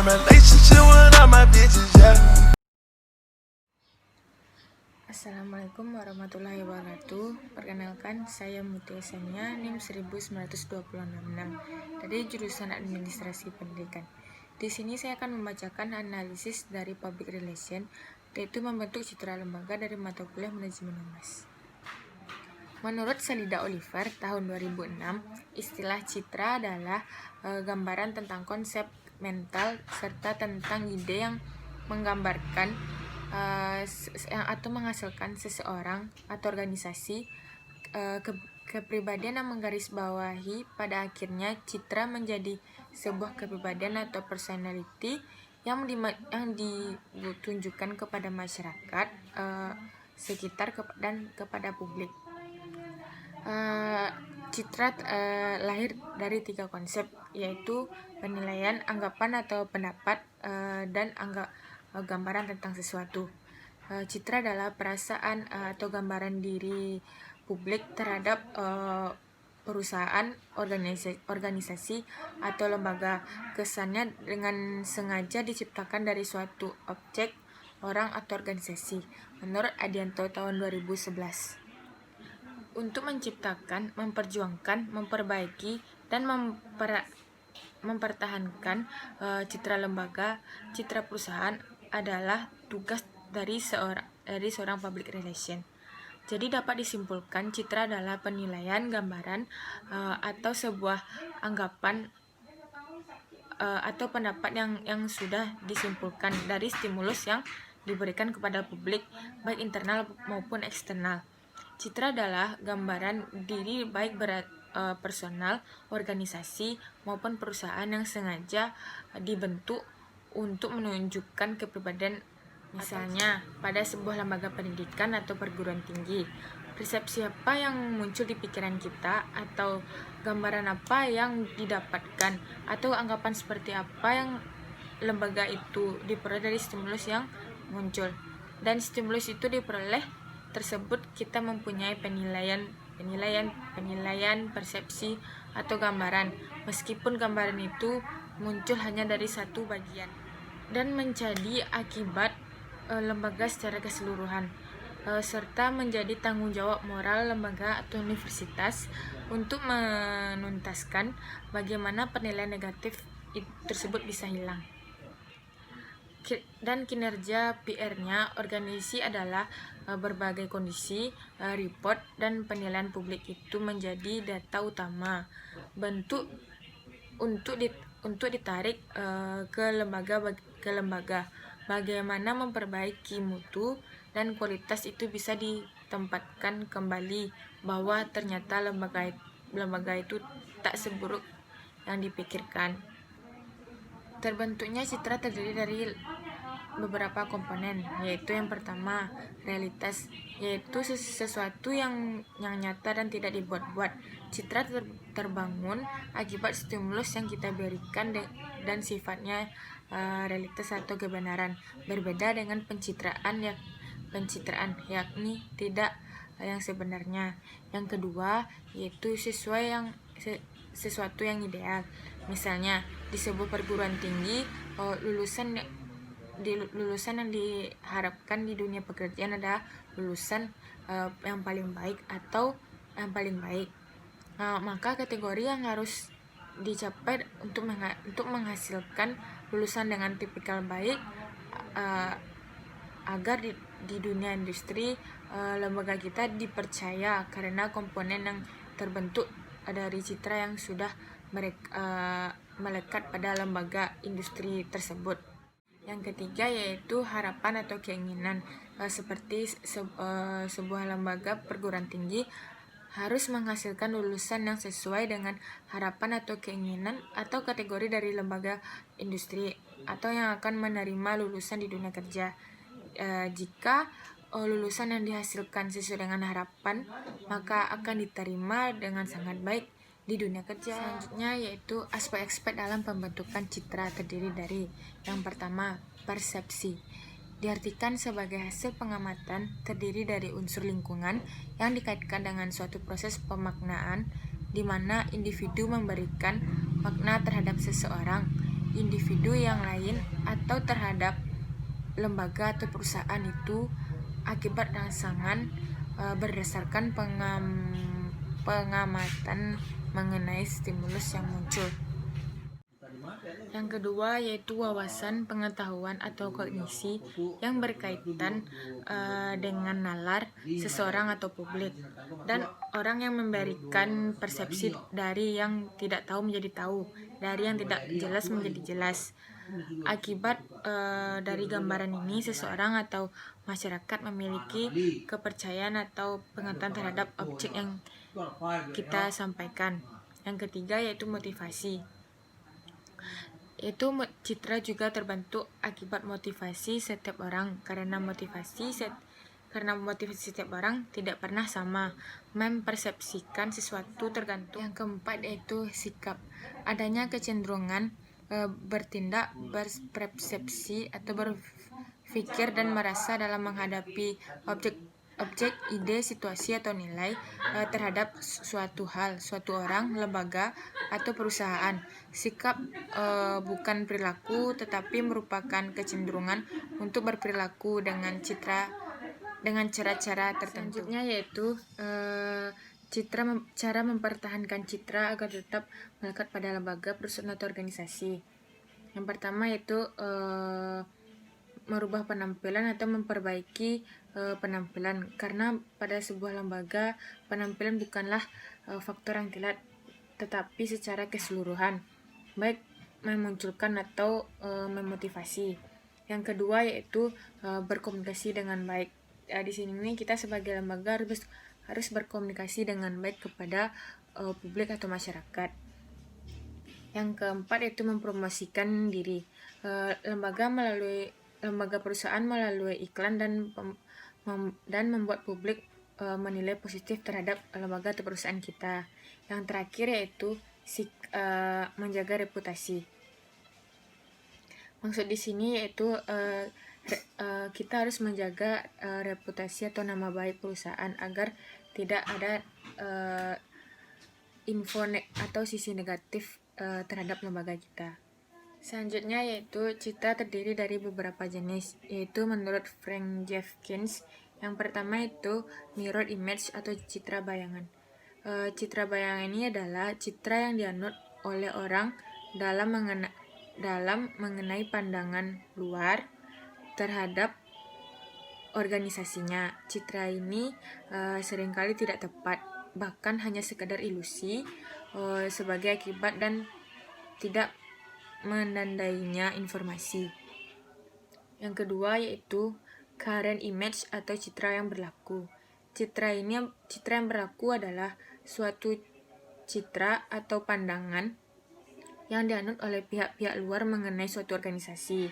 in relationship with all my bitches, yeah. Assalamualaikum warahmatullahi wabarakatuh. Perkenalkan, saya Mutia Sania, NIM 19266 dari jurusan Administrasi Pendidikan. Di sini saya akan membacakan analisis dari Public Relation, yaitu membentuk citra lembaga dari mata kuliah Manajemen Humas. Menurut Salida Oliver tahun 2006, istilah citra adalah gambaran tentang konsep mental serta tentang ide yang menggambarkan atau menghasilkan seseorang atau organisasi, kepribadian yang menggarisbawahi pada akhirnya citra menjadi sebuah kepribadian atau personality yang ditunjukkan kepada masyarakat sekitar dan kepada publik. Citra lahir dari 3 konsep, yaitu penilaian, anggapan atau pendapat, dan gambaran tentang sesuatu. Citra adalah perasaan atau gambaran diri publik terhadap perusahaan, organisasi, atau lembaga. Kesannya dengan sengaja diciptakan dari suatu objek, orang, atau organisasi. Menurut Adianto tahun 2011. Untuk menciptakan, memperjuangkan, memperbaiki, dan mempertahankan citra lembaga, citra perusahaan adalah tugas dari seorang public relation. Jadi dapat disimpulkan citra adalah penilaian, gambaran, atau sebuah anggapan atau pendapat yang sudah disimpulkan dari stimulus yang diberikan kepada publik, baik internal maupun eksternal. Citra adalah gambaran diri baik personal, organisasi, maupun perusahaan yang sengaja dibentuk untuk menunjukkan kepribadian. Misalnya, pada sebuah lembaga pendidikan atau perguruan tinggi, persepsi apa yang muncul di pikiran kita, atau gambaran apa yang didapatkan, atau anggapan seperti apa yang lembaga itu diperoleh dari stimulus yang muncul. Dan stimulus itu diperoleh tersebut kita mempunyai penilaian, persepsi, atau gambaran, meskipun gambaran itu muncul hanya dari satu bagian, dan menjadi akibat lembaga secara keseluruhan, serta menjadi tanggung jawab moral lembaga atau universitas untuk menuntaskan bagaimana penilaian negatif tersebut bisa hilang. Dan kinerja PR-nya organisasi adalah berbagai kondisi, report, dan penilaian publik itu menjadi data utama bentuk untuk ditarik ke lembaga. Bagaimana memperbaiki mutu dan kualitas itu bisa ditempatkan kembali, bahwa ternyata lembaga itu tak seburuk yang dipikirkan. Terbentuknya citra terdiri dari beberapa komponen, yaitu yang pertama, realitas, yaitu sesuatu yang nyata dan tidak dibuat-buat. Citra terbangun akibat stimulus yang kita berikan dan sifatnya realitas atau kebenaran, berbeda dengan pencitraan, yakni tidak yang sebenarnya. Yang kedua, yaitu sesuatu yang ideal. Misalnya, di sebuah perguruan tinggi, lulusan yang diharapkan di dunia pekerjaan adalah lulusan yang paling baik atau yang paling baik. Maka kategori yang harus dicapai untuk menghasilkan lulusan dengan tipikal baik, agar di dunia industri lembaga kita dipercaya karena komponen yang terbentuk dari citra yang sudah melekat pada lembaga industri tersebut. Yang ketiga yaitu harapan atau keinginan, seperti sebuah lembaga perguruan tinggi harus menghasilkan lulusan yang sesuai dengan harapan atau keinginan atau kategori dari lembaga industri atau yang akan menerima lulusan di dunia kerja. Jika lulusan yang dihasilkan sesuai dengan harapan, maka akan diterima dengan sangat baik di dunia kerja. Selanjutnya yaitu aspek-aspek dalam pembentukan citra terdiri dari yang pertama, persepsi. Diartikan sebagai hasil pengamatan terdiri dari unsur lingkungan yang dikaitkan dengan suatu proses pemaknaan di mana individu memberikan makna terhadap seseorang. individu yang lain atau terhadap lembaga atau perusahaan itu akibat rangsangan berdasarkan pengamatan mengenai stimulus yang muncul. Yang kedua yaitu wawasan, pengetahuan atau kognisi yang berkaitan dengan nalar seseorang atau publik, dan orang yang memberikan persepsi dari yang tidak tahu menjadi tahu, dari yang tidak jelas menjadi jelas. Akibat dari gambaran ini, seseorang atau masyarakat memiliki kepercayaan atau pengetahuan terhadap objek yang kita sampaikan. Yang ketiga yaitu motivasi. Itu citra juga terbentuk akibat motivasi setiap orang, karena motivasi setiap orang tidak pernah sama, mempersepsikan sesuatu tergantung. Yang keempat yaitu sikap. Adanya kecenderungan bertindak, berpersepsi atau berpikir dan merasa dalam menghadapi objek, ide, situasi atau nilai terhadap suatu hal, suatu orang, lembaga atau perusahaan. Sikap bukan perilaku, tetapi merupakan kecenderungan untuk berperilaku dengan cara-cara tertentu. Selanjutnya yaitu cara mempertahankan citra agar tetap melekat pada lembaga, perusahaan atau organisasi. Yang pertama yaitu merubah penampilan atau memperbaiki penampilan, karena pada sebuah lembaga penampilan bukanlah faktor yang telat, tetapi secara keseluruhan, baik memunculkan atau memotivasi. Yang kedua yaitu berkomunikasi dengan baik. Di sini kita sebagai lembaga harus berkomunikasi dengan baik kepada publik atau masyarakat. Yang keempat yaitu mempromosikan diri. Lembaga perusahaan melalui iklan dan membuat publik menilai positif terhadap lembaga atau perusahaan kita. Yang terakhir yaitu menjaga reputasi. Maksud di sini yaitu kita harus menjaga reputasi atau nama baik perusahaan agar tidak ada info atau sisi negatif terhadap lembaga kita. Selanjutnya yaitu citra terdiri dari beberapa jenis, yaitu menurut Frank Jeffkins. Yang pertama itu mirror image atau citra bayangan. Citra bayangan ini adalah citra yang dianut oleh orang dalam mengenai pandangan luar terhadap organisasinya. Citra ini seringkali tidak tepat, bahkan hanya sekedar ilusi sebagai akibat dan tidak menandainya informasi. Yang kedua yaitu current image atau citra yang berlaku. Citra yang berlaku adalah suatu citra atau pandangan yang dianut oleh pihak-pihak luar mengenai suatu organisasi.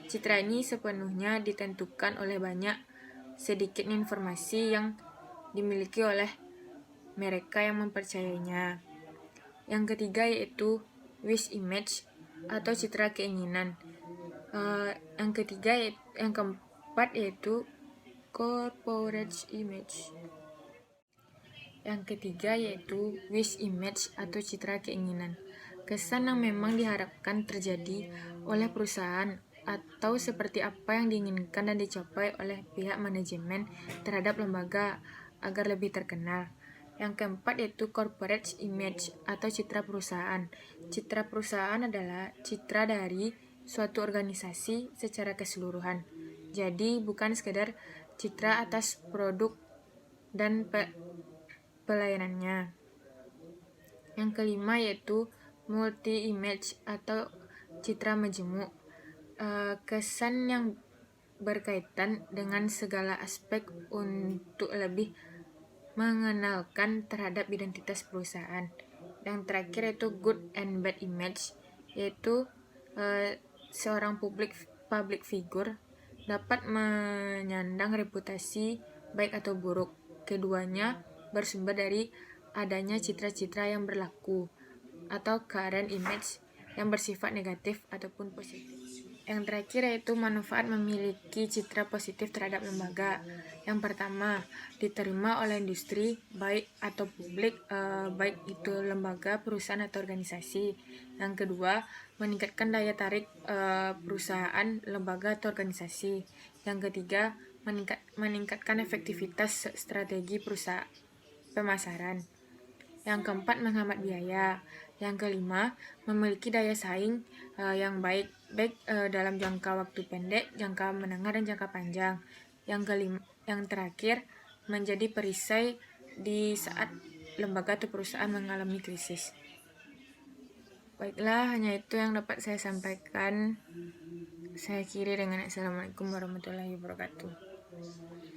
Citra ini sepenuhnya ditentukan oleh sedikitnya informasi yang dimiliki oleh mereka yang mempercayainya. Yang ketiga yaitu wish image atau citra keinginan. Yang keempat yaitu corporate image. Yang ketiga yaitu wish image atau citra keinginan. Kesan yang memang diharapkan terjadi oleh perusahaan atau seperti apa yang diinginkan dan dicapai oleh pihak manajemen terhadap lembaga agar lebih terkenal. Yang keempat yaitu corporate image atau citra perusahaan. Citra perusahaan adalah citra dari suatu organisasi secara keseluruhan. Jadi bukan sekedar citra atas produk dan pelayanannya. Yang kelima yaitu multi image atau citra majemuk. Kesan yang berkaitan dengan segala aspek untuk lebih mengenalkan terhadap identitas perusahaan. Yang terakhir yaitu good and bad image, yaitu seorang public figure dapat menyandang reputasi baik atau buruk. Keduanya bersumber dari adanya citra-citra yang berlaku atau current image yang bersifat negatif ataupun positif. Yang terakhir yaitu manfaat memiliki citra positif terhadap lembaga. Yang pertama, diterima oleh industri, baik atau publik, baik itu lembaga, perusahaan atau organisasi. Yang kedua, meningkatkan daya tarik perusahaan, lembaga atau organisasi. Yang ketiga, meningkatkan efektivitas strategi perusahaan pemasaran. Yang keempat, menghemat biaya. Yang kelima, memiliki daya saing yang baik dalam jangka waktu pendek, jangka menengah, dan jangka panjang. Yang terakhir, menjadi perisai di saat lembaga atau perusahaan mengalami krisis. Baiklah, hanya itu yang dapat saya sampaikan. Saya akhiri dengan Assalamualaikum warahmatullahi wabarakatuh.